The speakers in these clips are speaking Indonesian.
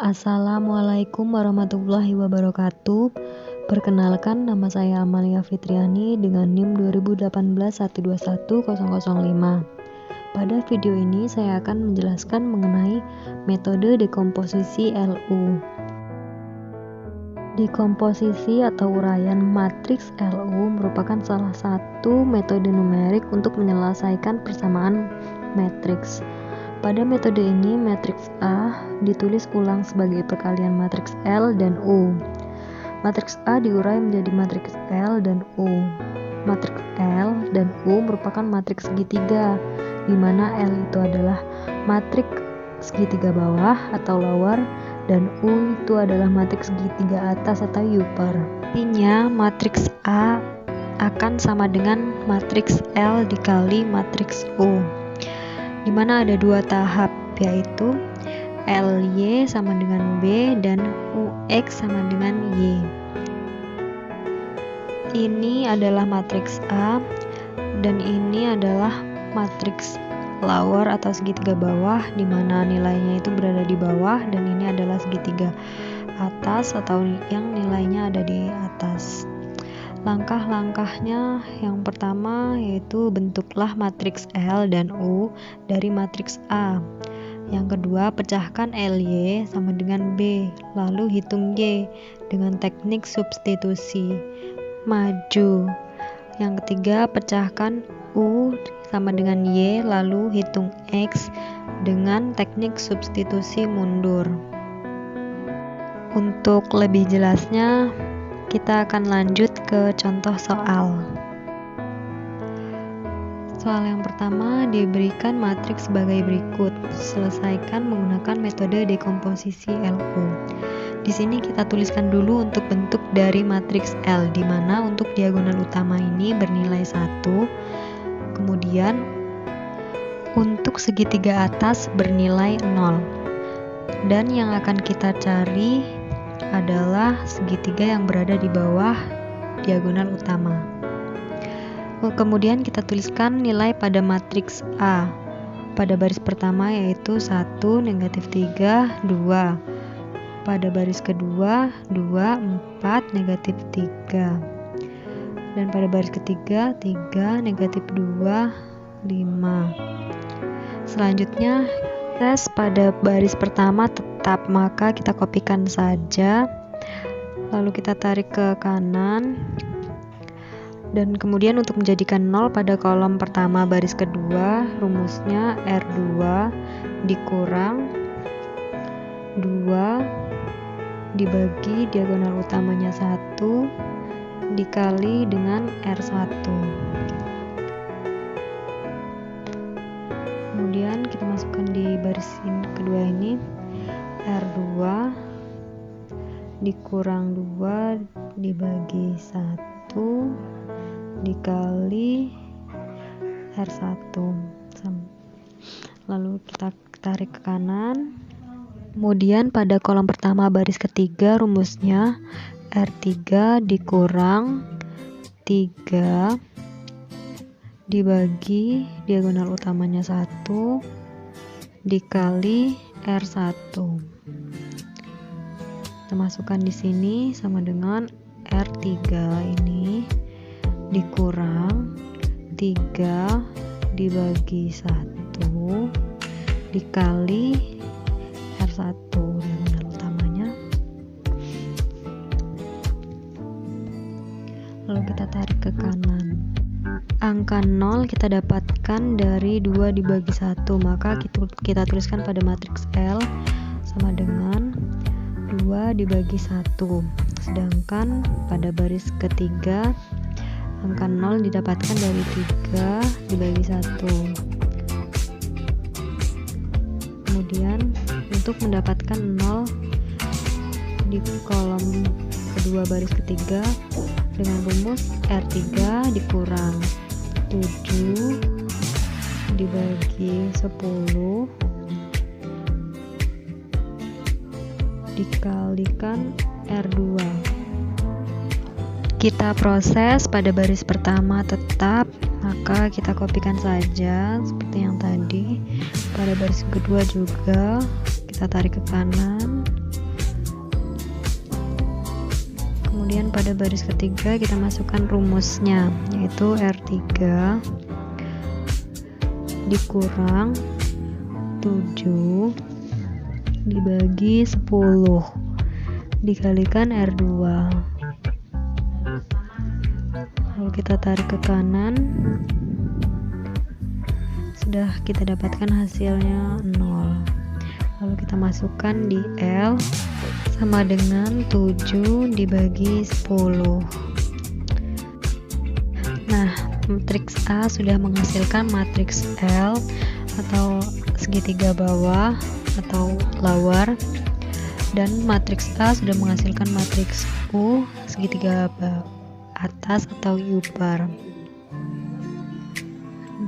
Assalamualaikum warahmatullahi wabarakatuh. Perkenalkan, nama saya Amalia Fitriani dengan NIM 2018121005. Pada video ini saya akan menjelaskan mengenai metode dekomposisi LU. Dekomposisi atau uraian matriks LU merupakan salah satu metode numerik untuk menyelesaikan persamaan matriks. Pada metode ini, matriks A ditulis ulang sebagai perkalian matriks L dan U. Matriks A diurai menjadi matriks L dan U. Matriks L dan U merupakan matriks segitiga, di mana L itu adalah matriks segitiga bawah atau lower, dan U itu adalah matriks segitiga atas atau upper. Artinya, matriks A akan sama dengan matriks L dikali matriks U, di mana ada dua tahap, yaitu LY sama dengan B dan UX sama dengan Y. Ini adalah matriks A dan ini adalah matriks lower atau segitiga bawah, di mana nilainya itu berada di bawah, dan ini adalah segitiga atas atau yang nilainya ada di atas. Langkah-langkahnya yang pertama yaitu bentuklah matriks L dan U dari matriks A. Yang kedua, pecahkan LY sama dengan B, lalu hitung Y dengan teknik substitusi. Maju. Yang ketiga, pecahkan U sama dengan Y, lalu hitung X dengan teknik substitusi mundur. Untuk lebih jelasnya, kita akan lanjut ke contoh soal. Soal yang pertama diberikan matriks sebagai berikut. Selesaikan menggunakan metode dekomposisi LU. Di sini kita tuliskan dulu untuk bentuk dari matriks L, di mana untuk diagonal utama ini bernilai 1. Kemudian untuk segitiga atas bernilai 0. Dan yang akan kita cari adalah segitiga yang berada di bawah diagonal utama. Kemudian kita tuliskan nilai pada matriks A pada baris pertama, yaitu 1, negatif 3, 2. Pada baris kedua 2, 4, negatif 3. Dan pada baris ketiga 3, negatif 2, 5. Selanjutnya tes pada baris pertama tetap, maka kita kopikan saja, lalu kita tarik ke kanan, dan kemudian untuk menjadikan 0 pada kolom pertama baris kedua, rumusnya R2 dikurang 2 dibagi diagonal utamanya 1 dikali dengan R1. Kemudian kita masukkan di baris kedua ini R2 dikurang 2 dibagi 1 dikali R1. Lalu kita tarik ke kanan. Kemudian pada kolom pertama baris ketiga rumusnya R3 dikurang 3 dibagi diagonal utamanya 1 dikali R1. Kita masukkan di sini sama dengan R3 ini dikurang 3 dibagi 1 dikali R1 diagonal utamanya. Lalu kita tarik ke kanan. Angka 0 kita dapatkan dari 2 dibagi 1, maka kita tuliskan pada matriks L sama dengan 2 dibagi 1. Sedangkan pada baris ketiga angka 0 didapatkan dari 3 dibagi 1. Kemudian untuk mendapatkan 0 di kolom kedua baris ketiga dengan rumus R3 dikurang 7 dibagi 10 dikalikan R2. Kita proses pada baris pertama tetap, maka kita kopikan saja seperti yang tadi. Pada baris kedua juga kita tarik ke kanan, Kemudian pada baris ketiga kita masukkan rumusnya, yaitu R3 dikurang 7 dibagi 10 dikalikan R2. Lalu kita tarik ke kanan, sudah kita dapatkan hasilnya 0. Lalu kita masukkan di L sama dengan 7 dibagi 10. Nah, matriks A sudah menghasilkan matriks L atau segitiga bawah atau lawar, dan matriks A sudah menghasilkan matriks U segitiga atas atau U-bar.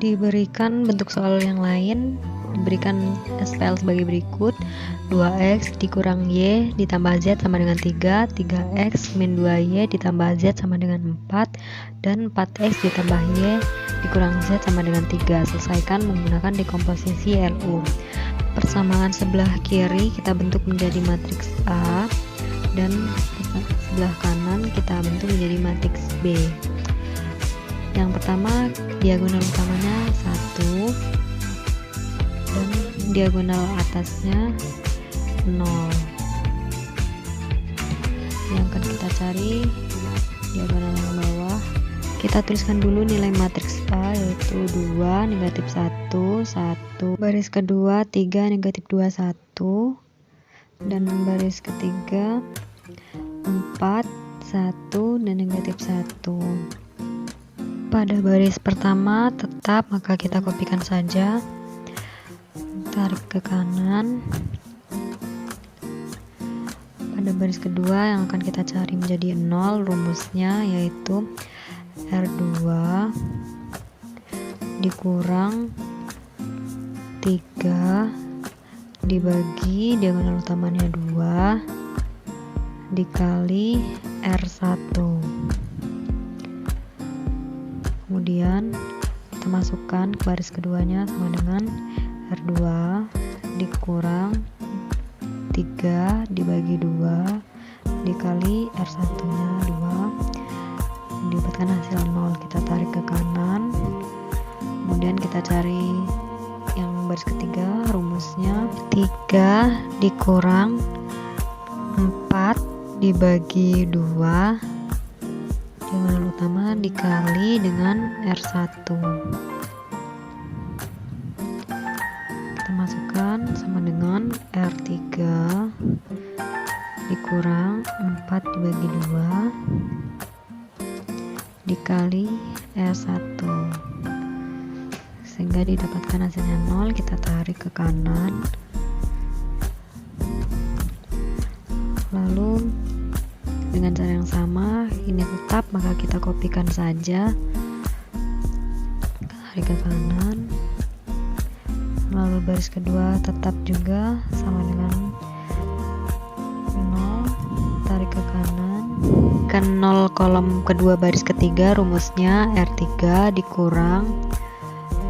Diberikan bentuk soal yang lain, diberikan SPL sebagai berikut: 2x dikurang y ditambah z sama dengan 3, 3x min 2y ditambah z sama dengan 4, dan 4x ditambah y dikurang z sama dengan 3. Selesaikan menggunakan dekomposisi LU. Persamaan sebelah kiri kita bentuk menjadi matriks A, dan sebelah kanan kita bentuk menjadi matriks B. Yang pertama, diagonal utamanya 1 dan diagonal atasnya 0. Yang akan kita cari diagonal yang bawah. Kita tuliskan dulu nilai matriks A, yaitu 2, negatif 1, 1. Baris kedua 3, negatif 2, 1. Dan baris ketiga 4, 1, dan negatif 1. Pada baris pertama tetap, maka kita kopikan saja. Tarik ke kanan. Pada baris kedua yang akan kita cari menjadi 0, rumusnya yaitu R2 dikurang 3 dibagi diagonal utamanya 2 dikali R1. Kemudian kita masukkan ke baris keduanya sama dengan R2 dikurang 3 dibagi 2 dikali R1 nya 2, didapatkan hasil 0. Kita tarik ke kanan, kemudian kita cari yang baris ketiga, rumusnya 3 dikurang 4 dibagi 2 diagonal utama dikali dengan R1. Kita masukkan sama dengan R3 dikurang 4 dibagi 2 dikali R1, sehingga didapatkan hasilnya 0. Kita tarik ke kanan, lalu dengan cara yang sama ini tetap, maka kita kopikan saja. Tarik ke kanan, lalu baris kedua tetap juga sama dengan 0. Tarik ke kanan, ke 0 kolom kedua baris ketiga, rumusnya R3 dikurang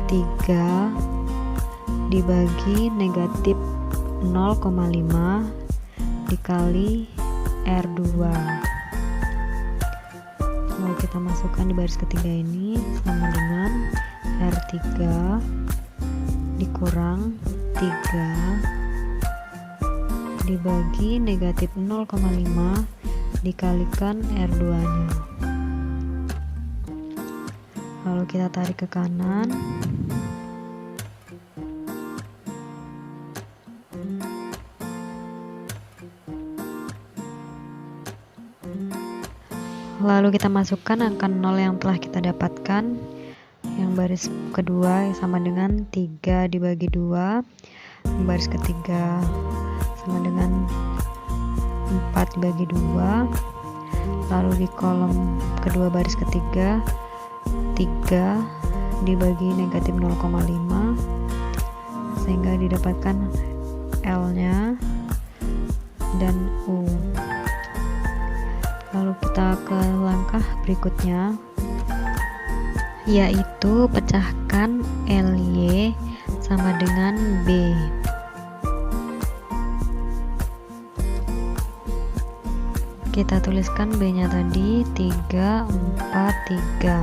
3 dibagi negatif 0,5 dikali R2. Lalu kita masukkan di baris ketiga ini sama dengan R3 dikurang 3 dibagi negatif 0,5 dikalikan R2 nya. Lalu kita tarik ke kanan, lalu kita masukkan angka 0 yang telah kita dapatkan. Yang baris kedua sama dengan 3 dibagi 2, yang baris ketiga sama dengan 4 dibagi 2, lalu di kolom kedua baris ketiga 3 dibagi negatif 0,5, sehingga didapatkan L nya dan U. Lalu kita ke langkah berikutnya, yaitu pecahkan LY sama dengan B. Kita tuliskan B-nya tadi 3, 4, 3.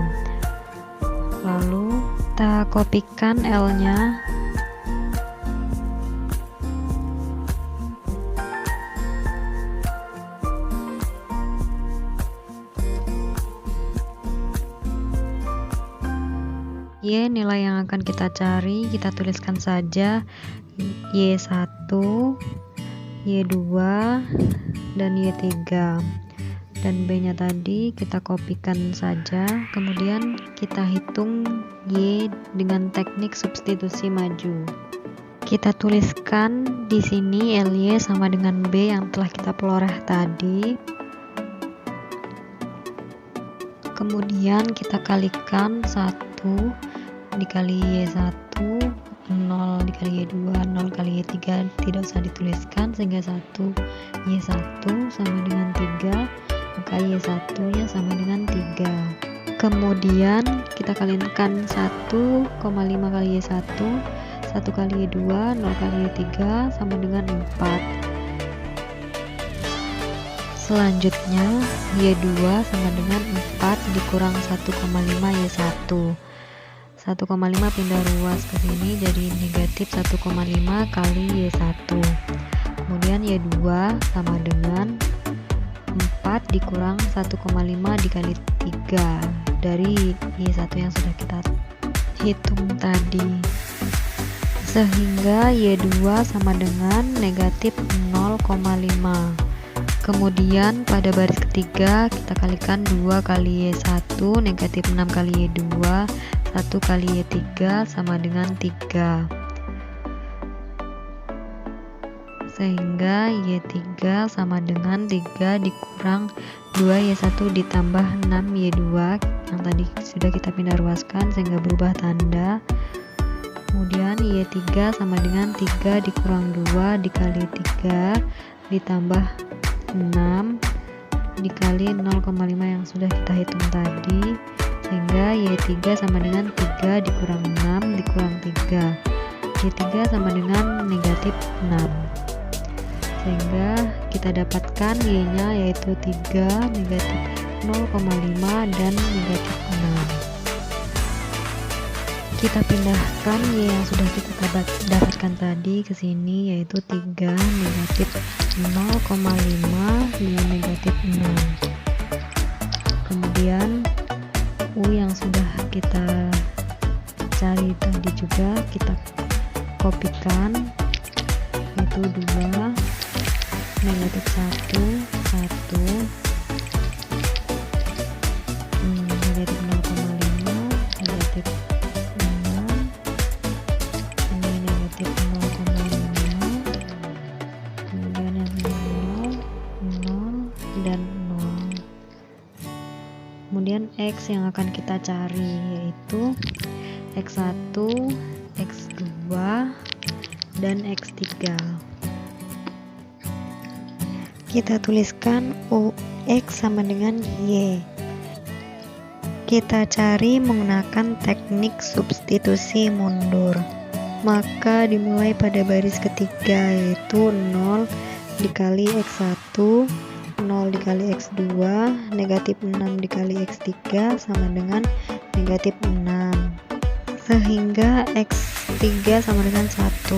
Lalu kita kopikan L-nya. Y nilai yang akan kita cari, kita tuliskan saja Y1, Y2, dan Y3. Dan B-nya tadi kita kopikan saja, kemudian kita hitung Y dengan teknik substitusi maju. Kita tuliskan di sini LY sama dengan B yang telah kita peloreh tadi. Kemudian kita kalikan 1 dikali Y1, 0 dikali Y2, 0 kali Y3 tidak usah dituliskan, sehingga 1 Y1 sama dengan 3, maka Y1 nya sama dengan 3. Kemudian kita kalikan 1,5 kali Y1, 1 kali Y2, 0 kali Y3 sama dengan 4. Selanjutnya Y2 sama dengan 4 dikurang 1,5 Y1. 1,5 pindah ruas ke sini jadi negatif 1,5 kali Y1. Kemudian Y2 sama dengan 4 dikurang 1,5 dikali 3 dari Y1 yang sudah kita hitung tadi. Sehingga Y2 sama dengan negatif 0,5. Kemudian pada baris ketiga kita kalikan 2 kali Y1 negatif 6 kali Y2, 1 kali Y3 sama dengan 3. Sehingga Y3 sama dengan 3 dikurang 2Y1 ditambah 6Y2 yang tadi sudah kita pindah ruaskan sehingga berubah tanda. Kemudian Y3 sama dengan 3 dikurang 2 dikali 3 ditambah 6 dikali 0,5 yang sudah kita hitung tadi, sehingga Y3 sama dengan 3 dikurang 6 dikurang 3. Y3 sama dengan negatif 6. Sehingga kita dapatkan Y-nya yaitu 3, negatif 0,5 dan negatif 6. Kita pindahkan Y yang sudah kita dapatkan tadi ke sini yaitu 3 negatif 0,5 dengan negatif 6. Kemudian U yang sudah kita cari tadi juga kita kopikan yaitu 2 negatif 1 negatif 0,5 negatif 6 ini negatif 0,5 kemudian yang 0 dan 0. Kemudian X yang akan kita cari yaitu X1, X2 dan X3. Kita tuliskan UX sama dengan Y. Kita cari menggunakan teknik substitusi mundur. Maka dimulai pada baris ketiga yaitu 0 dikali X1, 0 dikali X2, negatif 6 dikali X3 sama dengan negatif 6. Sehingga X3 sama dengan 1.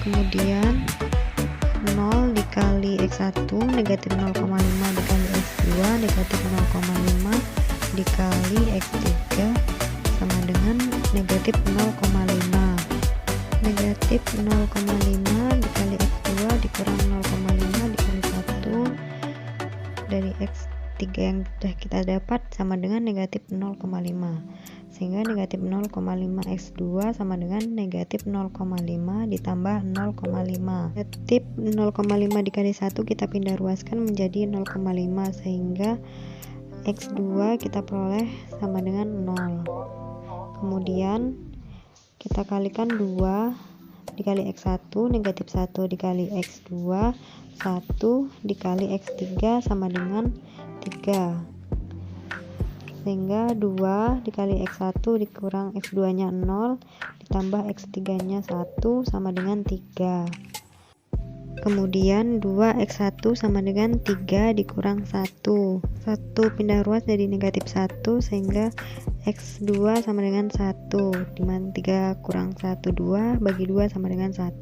Kemudian 0 dikali X1 negatif 0,5 dikali X2 negatif 0,5 dikali X3 sama dengan negatif 0,5. Negatif 0,5 dikali X2 dikurang 0,5 dikali 1 dari X3 yang sudah kita dapat sama dengan negatif 0,5. Sehingga negatif 0,5 X2 sama dengan negatif 0,5 ditambah 0,5. Negatif 0,5 dikali 1 kita pindah ruaskan menjadi 0,5 sehingga X2 kita peroleh sama dengan 0. Kemudian kita kalikan 2 dikali X1 negatif 1 dikali X2 1 dikali X3 sama dengan 3. Sehingga 2 dikali X1 dikurang X2 nya 0 ditambah X3 nya 1 sama dengan 3. Kemudian 2x1 sama dengan 3 dikurang 1. 1 pindah ruas jadi negatif 1 sehingga x2 sama dengan 1. Dimana 3 kurang 1 2 bagi 2 sama dengan 1.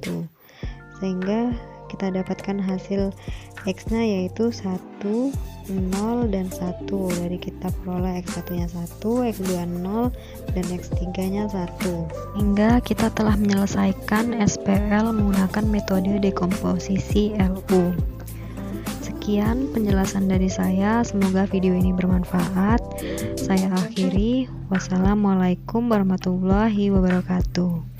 Sehingga kita dapatkan hasil x-nya yaitu 1, 0, dan 1. Dari kita peroleh x1 nya 1, x2 0, dan x3 nya 1. Hingga kita telah menyelesaikan SPL menggunakan metode dekomposisi LU. Sekian penjelasan dari saya, semoga video ini bermanfaat. Saya akhiri, wassalamualaikum warahmatullahi wabarakatuh.